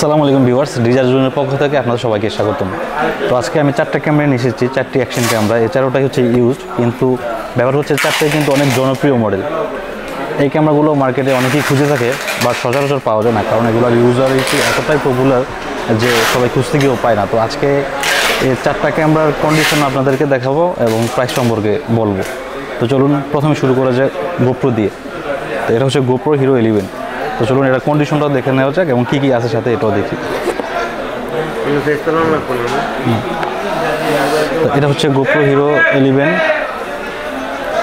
আসসালামু আলাইকুম viewers, desire জোনের পক্ষ থেকে আপনাদের সবাইকে স্বাগতম। তো আজকে আমি চারটা ক্যামেরা নিয়ে এসেছি, চারটি অ্যাকশন ক্যামেরা। এই চারোটাই হচ্ছে ইউজড, কিন্তু ব্যাপার হচ্ছে চারটাই কিন্তু অনেক জনপ্রিয় মডেল। এই ক্যামেরাগুলো মার্কেটে অনেকেই খুঁজে থাকে বা সচরাচর পাওয়া যায় না, কারণ এগুলোর ইউজারিটি এতটাই পপুলার যে সবাই খুঁজতে গিয়েও পায় না। তো আজকে এই চারটা ক্যামেরার কন্ডিশন আপনাদেরকে দেখাবো এবং প্রাইস সম্পর্কে বলবো। তো চলুন প্রথমে শুরু করা যায় গোপ্রো দিয়ে। তো এটা হচ্ছে গোপ্রো হিরো 11। তো চলুন এটা কন্ডিশনটাও দেখে নেওয়া যাক এবং কী কী আছে সাথে এটাও দেখি। তো এটা হচ্ছে গোপ্রো হিরো 11।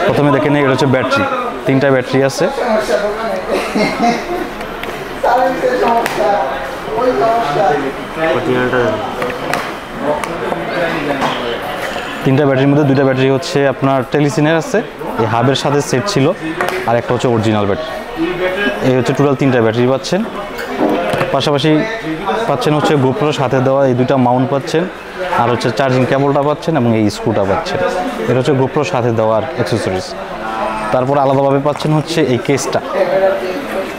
প্রথমে দেখে নিই, এটা হচ্ছে ব্যাটারি, 3টা ব্যাটারি আছে। তিনটা ব্যাটারির মধ্যে 2টা ব্যাটারি হচ্ছে আপনার টেলিসিনের আছে, এই হাবের সাথে সেট ছিল, আর একটা হচ্ছে অরিজিনাল ব্যাটারি। এই হচ্ছে টোটাল 3টা ব্যাটারি পাচ্ছেন। পাশাপাশি পাচ্ছেন হচ্ছে গোপ্রোর সাথে দেওয়া এই 2টা মাউন্ট পাচ্ছেন, আর হচ্ছে চার্জিং কেবলটা পাচ্ছেন এবং এই স্ক্রুটা পাচ্ছেন। এটা হচ্ছে গোপ্রোর সাথে দেওয়ার অ্যাক্সেসরিজ। তারপর আলাদাভাবে পাচ্ছেন হচ্ছে এই কেসটা,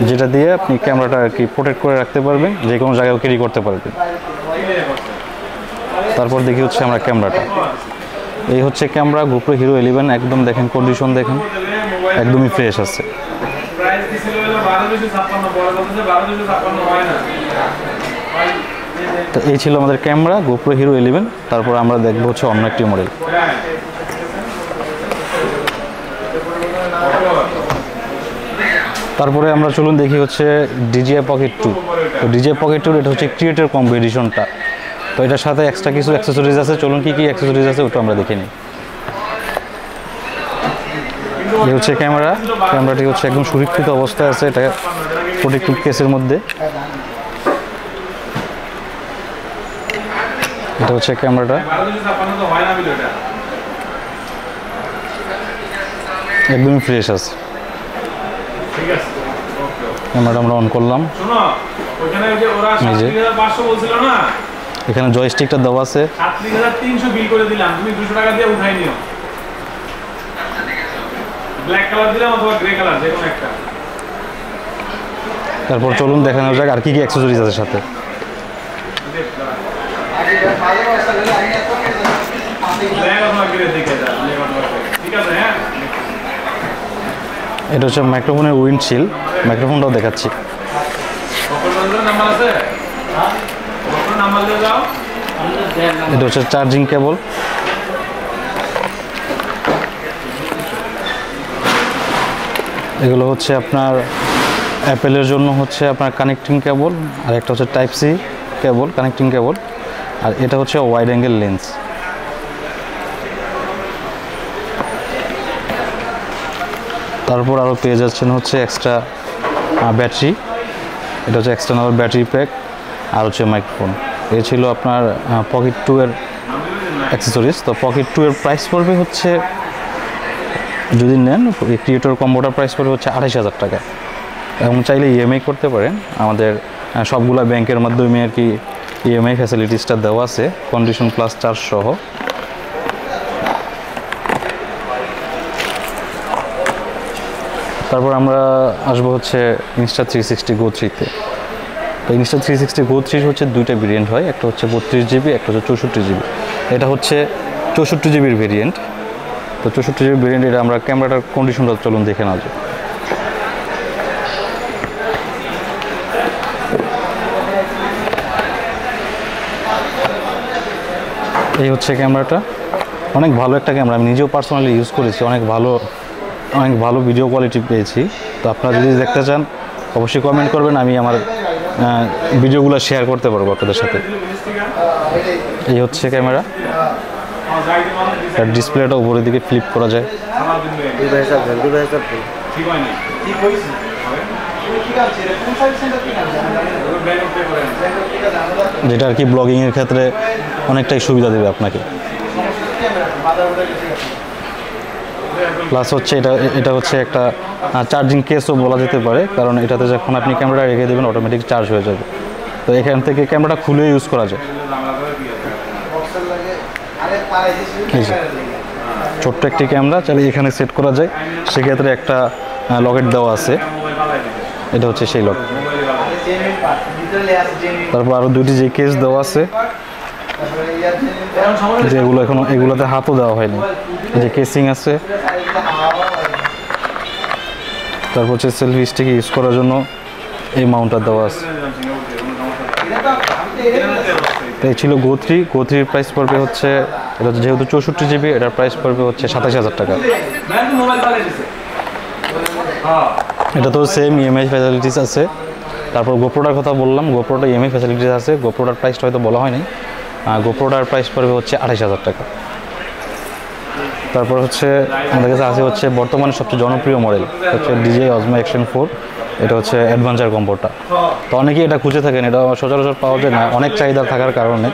যেটা দিয়ে আপনি ক্যামেরাটা আর কি প্রোটেক্ট করে রাখতে পারবেন, যে কোনো জায়গায় ক্যারি করতে পারবেন। তারপর দেখি হচ্ছে আমরা ক্যামেরাটা। এই হচ্ছে ক্যামেরা গোপ্রো হিরো 11। একদম দেখেন কন্ডিশন, দেখেন একদমই ফ্রেশ আছে। তো এই ছিল আমাদের ক্যামেরা গোপ্রো হিরো 11। তারপর আমরা দেখবো হচ্ছে অন্য একটি মডেল। তারপরে আমরা চলুন দেখি হচ্ছে DJI Pocket 2। তো DJI Pocket 2 এটা হচ্ছে ক্রিয়েটর কম্বো এডিশনটা। তো এটার সাথে এক্সট্রা কিছু অ্যাক্সেসরিজ আছে। চলুন কী কী অ্যাক্সেসরিজ আছে ওটা আমরা দেখে নিই। এই হচ্ছে ক্যামেরাটি হচ্ছে একদম সুরক্ষিত অবস্থায় আছে, এটা প্রোটেক্টিভ কেসের মধ্যে। এটা হচ্ছে ক্যামেরাটা, একদমই ফ্রেশ আছে। ক্যামেরাটা আমরা অন করলাম, এই যে এখানে জয়স্টিকটা দেওয়া আছে। তারপর চলুন দেখানো যাক আর কি কি অ্যাক্সেসরিজ আছে সাথে। এটা হচ্ছে মাইক্রোফোনের উইন্ডশিল্ড, মাইক্রোফোনটাও দেখাচ্ছি। এটা হচ্ছে চার্জিং কেবল। এগুলো হচ্ছে আপনার অ্যাপেলের জন্য হচ্ছে আপনার কানেক্টিং কেবল, আর একটা হচ্ছে টাইপ সি কেবল, কানেক্টিং কেবল, আর এটা হচ্ছে ওয়াইড অ্যাঙ্গেল লেন্স। তারপর আরও পেয়ে যাচ্ছেন হচ্ছে এক্সট্রা ব্যাটারি। এটা হচ্ছে এক্সটার্নাল ব্যাটারি প্যাক, আর হচ্ছে মাইক্রোফোন। এই ছিল আপনার পকেট 2 এর অ্যাক্সেসরিজ। তো পকেট 2 এর প্রাইস পড়বে হচ্ছে, যদি নেন এই ক্রিয়েটর কম্বোটার প্রাইস পড়বে হচ্ছে 28,000 টাকা। এবং চাইলে ইএমআই করতে পারেন, আমাদের সবগুলা ব্যাংকের মাধ্যমে আর কি ইএমআই ফ্যাসিলিটিসটা দেওয়া আছে, কন্ডিশন প্লাস চার্জ সহ। তারপর আমরা আসবো হচ্ছে Insta360 Go 3-তে। তো Insta360 Go 3 হচ্ছে 2টা ভেরিয়েন্ট হয়, একটা হচ্ছে 32GB, একটা হচ্ছে 64GB। এটা হচ্ছে 64GBর ভেরিয়েন্ট। তো 64GB ভেরিয়েন্ট, এটা আমরা ক্যামেরাটার কন্ডিশনটা চলুন দেখে নেওয়া যায়। এই হচ্ছে ক্যামেরাটা, অনেক ভালো একটা ক্যামেরা। আমি নিজেও পার্সোনালি ইউজ করেছি, অনেক ভালো ভিডিও কোয়ালিটি পেয়েছি। তো আপনারা যদি দেখতে চান অবশ্যই কমেন্ট করবেন, আমি আমার ভিডিওগুলো শেয়ার করতে পারবো আপনাদের সাথে। এই হচ্ছে ক্যামেরা, তার ডিসপ্লেটা উপরের দিকে ফ্লিপ করা যায়। যেটা আর কি ব্লগিংয়ের ক্ষেত্রে অনেকটাই সুবিধা দেবে আপনাকে। প্লাস হচ্ছে এটা হচ্ছে একটা চার্জিং কেসও বলা যেতে পারে, কারণ এটাতে যখন আপনি ক্যামেরাটা রেখে দেবেন অটোমেটিক চার্জ হয়ে যাবে। তো এখান থেকে ক্যামেরাটা খুলে ইউজ করা যায়। ছোট্ট একটি ক্যামেরা চাইলে এখানে সেট করা যায়, সেক্ষেত্রে একটা লকেট দেওয়া আছে, এটা হচ্ছে সেই লক। তারপর আরও দুইটি যে কেস দেওয়া আছে, যেগুলো এখনো এগুলোতে হাতও দেওয়া হয়নি, এই যে কেসিং আছে। তারপর হচ্ছে সেলফি স্টিক ইউজ করার জন্য এই মাউন্টটা দেওয়া আছে। এই ছিল গো3 প্রাইস পড়বে হচ্ছে, এটা যেহেতু 64 GB, এটার প্রাইস পড়বে হচ্ছে 27,000 টাকা। এটা তো সেম ইএমআই ফ্যাসিলিটিস আছে। তারপর গোপ্রোটার কথা বললাম, গোপ্রোটা ইএমআই ফ্যাসিলিটিস আছে। গোপ্রোটার প্রাইসটা হয়তো বলা হয়নি। গোপ্রোটার প্রাইস পড়বে হচ্ছে 28,000 টাকা। তারপর হচ্ছে আমাদের কাছে আছে হচ্ছে বর্তমানে সবচেয়ে জনপ্রিয় মডেল হচ্ছে DJI Osmo Action 4। এটা হচ্ছে অ্যাডভেঞ্চার কম্বোটা। তো অনেকেই এটা খুঁজে থাকেন, এটা সচরাচর পাওয়া যায় না অনেক চাহিদা থাকার কারণে।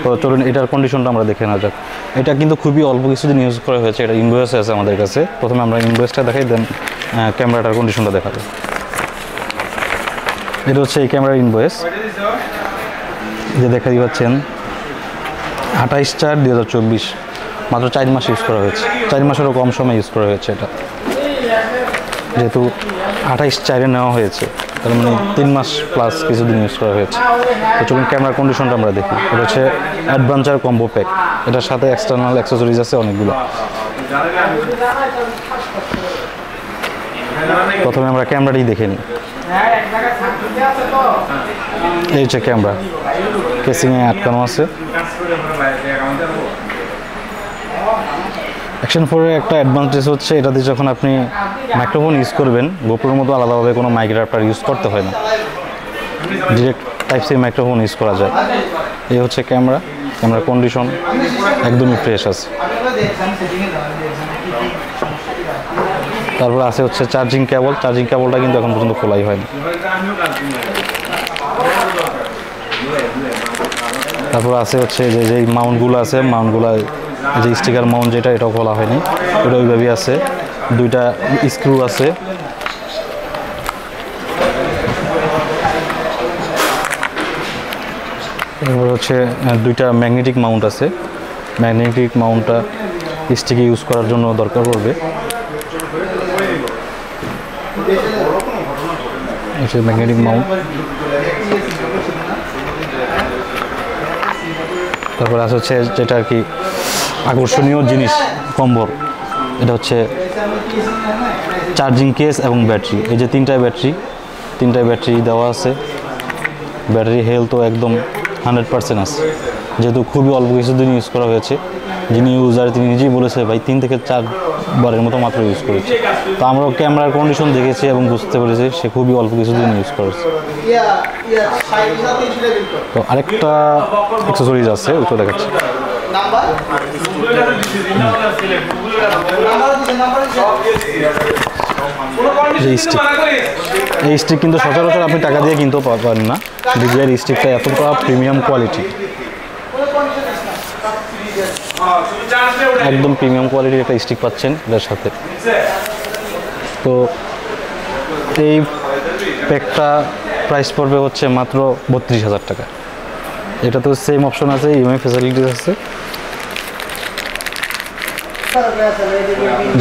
তো চলুন এটার কন্ডিশনটা আমরা দেখে নেওয়া যাক। এটা কিন্তু খুবই অল্প কিছুদিন ইউজ করা হয়েছে, এটা ইনভয়েসে আছে আমাদের কাছে। প্রথমে আমরা ইনভয়েসটা দেখাই, দেন ক্যামেরাটার কন্ডিশনটা দেখাবো। এটা হচ্ছে এই ক্যামেরার ইনভয়েস, যে দেখাই পাচ্ছেন 28/4/2024, মাত্র 4 মাস ইউজ করা হয়েছে। 4 মাসেরও কম সময় ইউজ করা হয়েছে এটা, যেহেতু 28/4 নেওয়া হয়েছে, তার মানে 3 মাস প্লাস কিছুদিন ইউজ করা হয়েছে। তো চলুন ক্যামেরার কন্ডিশনটা আমরা দেখি। এটা হচ্ছে অ্যাডভেঞ্চার কম্বো প্যাক, এটার সাথে এক্সটার্নাল অ্যাক্সেসরিজ আছে অনেকগুলো। প্রথমে আমরা ক্যামেরাটি দেখে নিই। এই হচ্ছে ক্যামেরা, কেসিংয়ে আটকানো আছে। অ্যাকশন 4-এর একটা অ্যাডভান্টেজ হচ্ছে এটাতে যখন আপনি মাইক্রোফোন ইউজ করবেন, গোপ্রোর মতো আলাদাভাবে কোনো মাইকের আপনার ইউজ করতে হয় না, ডিরেক্ট টাইপ-সি মাইক্রোফোন ইউজ করা যায়। এই হচ্ছে ক্যামেরার কন্ডিশন একদমই ফ্রেশ আছে। তারপর আছে হচ্ছে চার্জিং কেবলটা কিন্তু এখন পর্যন্ত খোলাই হয়নি। তারপর আছে হচ্ছে যে মাউন্টগুলো আছে, মাউন্টগুলো যে স্টিকার মাউন্ট যেটা, এটাও খোলা হয়নি, এটা ওইভাবেই আছে। দুইটা স্ক্রু আছে। এরপর হচ্ছে দুইটা ম্যাগনেটিক মাউন্ট আছে। ম্যাগনেটিক মাউন্টটা স্টিকে ইউজ করার জন্য দরকার পড়বে। Magnetic Mount. তারপর আছে হচ্ছে যেটা আর কি আকর্ষণীয় জিনিস কম্বোর, এটা হচ্ছে চার্জিং কেস এবং ব্যাটারি। এই যে তিনটায় ব্যাটারি দেওয়া আছে। ব্যাটারি হেলথও একদম 100% আছে, যেহেতু খুবই অল্প কিছুদিন ইউজ করা হয়েছে। যিনি ইউজার তিনি নিজেই বলেছে ভাই 3 থেকে 4 বারের মতো মাত্র ইউজ করেছে। তো আমরাও ক্যামেরার কন্ডিশন দেখেছি এবং বুঝতে পেরেছি সে খুবই অল্প কিছুদিন ইউজ করেছে। তো আরেকটা অ্যাক্সেসরিজ আছে, ওটা দেখাচ্ছি। এই স্টিক কিন্তু সচরাচর আপনি টাকা দিয়ে কিনতেও পারেন না। DJI এর স্টিকটা এতটা প্রিমিয়াম কোয়ালিটি, একদম প্রিমিয়াম কোয়ালিটির একটা স্টিক পাচ্ছেন এটার সাথে। তো এই প্যাকটা প্রাইস পড়বে হচ্ছে মাত্র 32,000 টাকা। এটা তো সেম অপশন আছে, ইএমআই ফ্যাসিলিটিস আছে।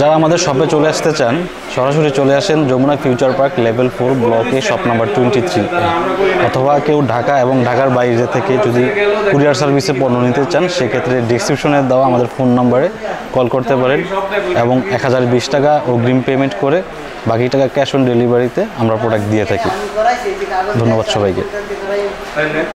যারা আমাদের শপে চলে আসতে চান সরাসরি চলে আসেন যমুনা ফিউচার পার্ক লেভেল 4 ব্লকে, শপ নাম্বার 23। অথবা কেউ ঢাকা এবং ঢাকার বাইরে থেকে যদি কুরিয়ার সার্ভিসে পণ্য নিতে চান, সেক্ষেত্রে ডিসক্রিপশনে দেওয়া আমাদের ফোন নাম্বারে কল করতে পারেন এবং 1020 টাকা অগ্রিম পেমেন্ট করে বাকি টাকা ক্যাশ অন ডেলিভারিতে আমরা প্রোডাক্ট দিয়ে থাকি। ধন্যবাদ সবাইকে।